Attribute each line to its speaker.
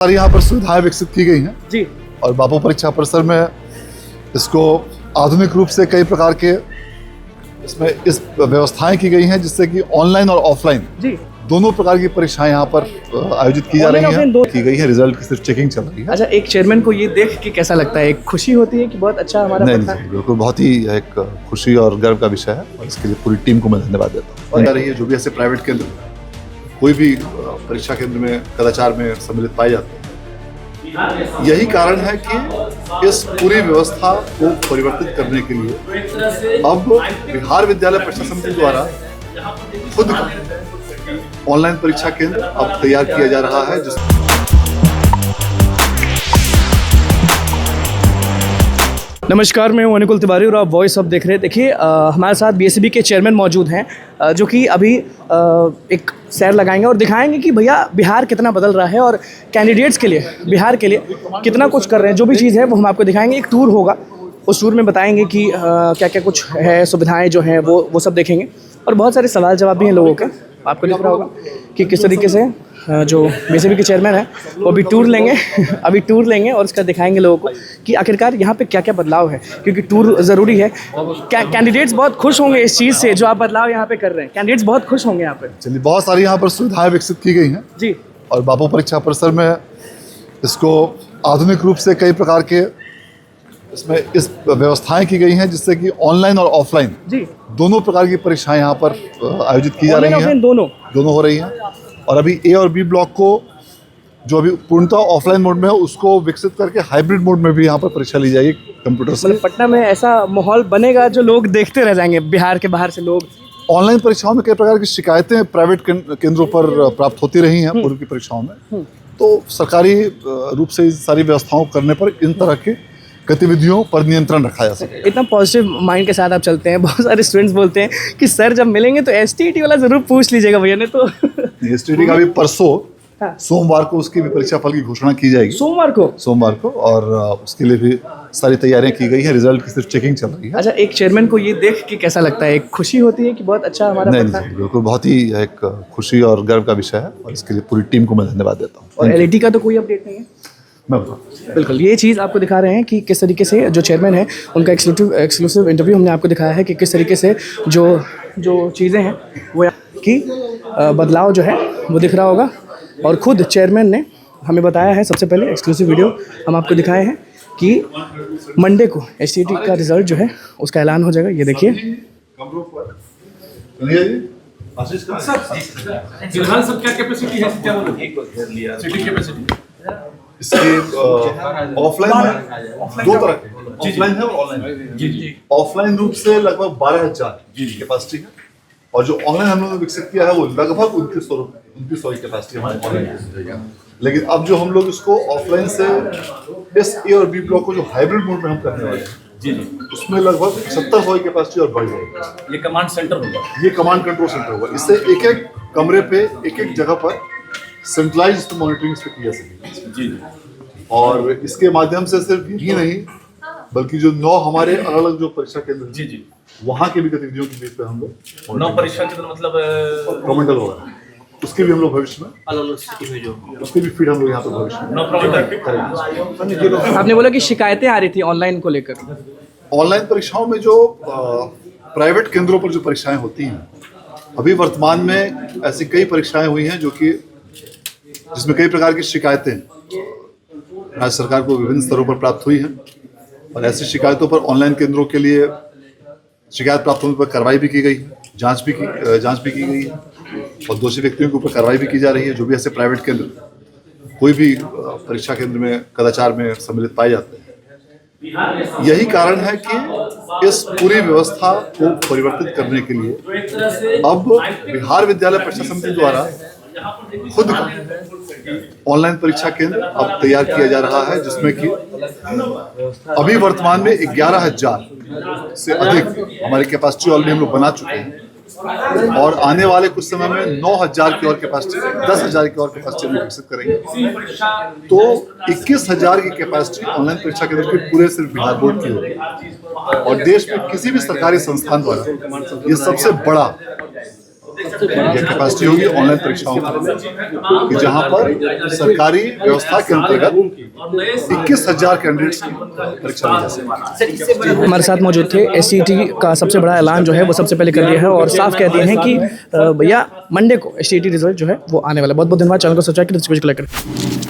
Speaker 1: सारी यहाँ पर सुविधाएं विकसित की गई हैं
Speaker 2: जी।
Speaker 1: और बापू परीक्षा परिसर में इसको आधुनिक रूप से कई प्रकार के इसमें इस व्यवस्थाएं की गई हैं जिससे कि ऑनलाइन और ऑफलाइन
Speaker 2: जी
Speaker 1: दोनों प्रकार की परीक्षाएं यहाँ पर आयोजित की जा रही हैं, की गई है। रिजल्ट की सिर्फ चेकिंग चल रही है।
Speaker 2: अच्छा, एक चेयरमैन को ये देख के कैसा लगता है? एक खुशी होती है कि बहुत अच्छा हमारा
Speaker 1: नहीं, बिल्कुल बहुत ही एक खुशी और गर्व का विषय है और इसके लिए पूरी टीम को मैं धन्यवाद देता हूँ। रही है जो भी ऐसे प्राइवेट केंद्र कोई भी परीक्षा केंद्र में कदाचार में सम्मिलित पाए जाते हैं, यही कारण है कि इस पूरी व्यवस्था को परिवर्तित करने के लिए अब बिहार विद्यालय परीक्षा समिति द्वारा खुद ऑनलाइन परीक्षा केंद्र अब तैयार किया जा रहा है।
Speaker 2: नमस्कार, मैं हूं अनुकुल तिवारी और आप वॉइस ऑफ देख रहे हैं। देखिए, हमारे साथ बीएसबी के चेयरमैन मौजूद हैं जो कि अभी एक सैर लगाएंगे और दिखाएंगे कि भैया बिहार कितना बदल रहा है और कैंडिडेट्स के लिए, बिहार के लिए कितना कुछ कर रहे हैं। जो भी चीज़ है वो हम आपको दिखाएंगे। एक टूर होगा, उस टूर में बताएंगे कि क्या क्या कुछ है, सुविधाएं जो हैं वो सब देखेंगे और बहुत सारे सवाल जवाब भी हैं लोगों के। आपको दिख रहा होगा कि किस तरीके से जो बीएसबी के चेयरमैन है वो अभी टूर लेंगे अभी टूर लेंगे और उसका दिखाएंगे लोगों को कि आखिरकार यहाँ पे क्या क्या बदलाव है, क्योंकि टूर ज़रूरी है। कैंडिडेट्स बहुत खुश होंगे इस चीज़ से जो आप बदलाव यहाँ पे कर रहे हैं। कैंडिडेट्स बहुत खुश होंगे यहाँ पे।
Speaker 1: चलिए, बहुत सारी यहाँ पर सुविधाएं विकसित की गई हैं
Speaker 2: जी।
Speaker 1: और बापू परीक्षा परिसर में इसको आधुनिक रूप से कई प्रकार के इसमें इस व्यवस्थाएं की गई हैं जिससे कि ऑनलाइन और ऑफलाइन
Speaker 2: जी
Speaker 1: दोनों प्रकार की परीक्षाएं यहाँ पर आयोजित की जा रही हैं। दोनों हो रही हैं और अभी ए और बी ब्लॉक को जो अभी पूर्णतः ऑफलाइन मोड में है उसको विकसित करके हाइब्रिड मोड में भी यहाँ पर परीक्षा ली जाएगी कंप्यूटर से।
Speaker 2: मतलब पटना में ऐसा माहौल बनेगा जो लोग देखते रह जाएंगे, बिहार के बाहर से लोग।
Speaker 1: ऑनलाइन परीक्षाओं में कई प्रकार की शिकायतें प्राइवेट केंद्रों पर प्राप्त होती रही हैं पूर्व की परीक्षाओं में, तो सरकारी रूप से इस सारी व्यवस्थाओं करने पर इन तरह की गतिविधियों पर नियंत्रण रखा जा सके।
Speaker 2: इतना पॉजिटिव माइंड के साथ आप चलते हैं। बहुत सारे स्टूडेंट्स बोलते हैं कि सर जब मिलेंगे तो एसटीईटी वाला जरूर पूछ लीजिएगा भैया ने। तो
Speaker 1: एसटीईटी का भी परसों सोमवार को उसकी भी परीक्षा फल की घोषणा की जाएगी। सोमवार को और उसके लिए भी सारी तैयारियां की गई है। रिजल्ट की सिर्फ चेकिंग चल रही है। अच्छा,
Speaker 2: एक चेयरमैन को ये देख के कैसा लगता है? एक खुशी होती है कि बहुत अच्छा हमारा
Speaker 1: नहीं, बिल्कुल बहुत ही एक खुशी और गर्व का विषय है और इसके लिए पूरी टीम को मैं धन्यवाद देता हूँ।
Speaker 2: और एलईडी का तो कोई अपडेट नहीं है? बिल्कुल, ये चीज़ आपको दिखा रहे हैं कि किस तरीके से जो चेयरमैन है उनका एक्सक्लूसिव इंटरव्यू हमने आपको दिखाया है कि किस तरीके से जो चीज़ें हैं वो कि बदलाव जो है वो दिख रहा होगा। और ख़ुद चेयरमैन ने हमें बताया है, सबसे पहले एक्सक्लूसिव वीडियो हम आपको दिखाए हैं कि मंडे को एसटीईटी का रिजल्ट जो है उसका ऐलान हो जाएगा। ये देखिए।
Speaker 3: क्या कैपेसिटी है? सीटिंग कैपेसिटी
Speaker 1: इसके ऑफलाइन में दो तरह के, ऑफलाइन है और ऑनलाइन। जी। ऑफलाइन रूप से लगभग 12,000 कैपेसिटी है और जो ऑनलाइन हम लोगों ने विकसित किया है वो लगभग 2900 की कैपेसिटी हमारे ऑनलाइन। लेकिन अब जो हम लोग इसको ऑफलाइन से इस ए और बी ब्लॉक को जो हाइब्रिड मोड में हम करने वाले हैं जी, उसमें लगभग 7700 की कैपेसिटी और बढ़ जाएगी।
Speaker 3: ये कमांड सेंटर होगा,
Speaker 1: ये कमांड कंट्रोल सेंटर होगा। इससे एक एक कमरे पे एक एक जगह पर सेंट्रलाइज्ड मॉनिटरिंग इस पे की जा सकेगी जी। और इसके माध्यम से सिर्फ यही नहीं बल्कि जो 9 हमारे अलग अलग जो परीक्षा केंद्र जी वहाँ की भी गतिविधियों के बीच पे हम लोग
Speaker 3: 9 परीक्षा केंद्र मतलब
Speaker 1: प्रोमेंटल होगा, उसके भी हम लोग भविष्य में
Speaker 3: अलग सिटी में जो
Speaker 1: उसके भी फीड हम लोग यहाँ पे भविष्य में
Speaker 3: 9 प्रोमेंटल।
Speaker 2: आपने बोला कि शिकायतें आ रही थी ऑनलाइन को लेकर।
Speaker 1: ऑनलाइन परीक्षाओं में जो प्राइवेट केंद्रों पर जो परीक्षाएं होती हैं, अभी वर्तमान में ऐसी कई परीक्षाएं हुई हैं जो कि जिसमें कई प्रकार की शिकायतें राज्य सरकार को विभिन्न स्तरों पर प्राप्त हुई हैं और ऐसी शिकायतों पर ऑनलाइन केंद्रों के लिए शिकायत प्राप्त होने पर कार्रवाई भी की गई, जांच भी की गई है और दोषी व्यक्तियों के ऊपर कार्रवाई भी की जा रही है। जो भी ऐसे प्राइवेट केंद्र कोई भी परीक्षा केंद्र में कदाचार में सम्मिलित पाए जाते हैं, यही कारण है कि इस पूरी व्यवस्था को परिवर्तित करने के लिए अब बिहार विद्यालय परीक्षा समिति द्वारा खुद ऑनलाइन परीक्षा केंद्र अब तैयार किया जा रहा है, जिसमें कि अभी वर्तमान में 11,000 से अधिक हमारी कैपेसिटी ऑलरेडी हम लोग बना चुके हैं और आने वाले कुछ समय में 9,000 की और कैपेसिटी, 10,000 की और कैपेसिटी हम विकसित करेंगे। तो 21,000 की कैपेसिटी ऑनलाइन परीक्षा केंद्र की पूरे सिर्फ बिहार बोर्ड की होगी और देश में किसी भी सरकारी संस्थान द्वारा ये सबसे बड़ा यह कैपेसिटी होगी ऑनलाइन परीक्षाओं की, कि जहां पर सरकारी व्यवस्था के अंतर्गत 21,000 कैंडिडेट्स की परीक्षा ली जा सके।
Speaker 2: हमारे साथ मौजूद थे। SCET का सबसे बड़ा ऐलान जो है वो सबसे पहले कर दिया है और साफ कह दिए हैं कि भैया मंडे को SCET रिजल्ट जो है वो आने वाला है। बहुत बहुत धन्यवाद। चैनल को सब्सक्राइब करें।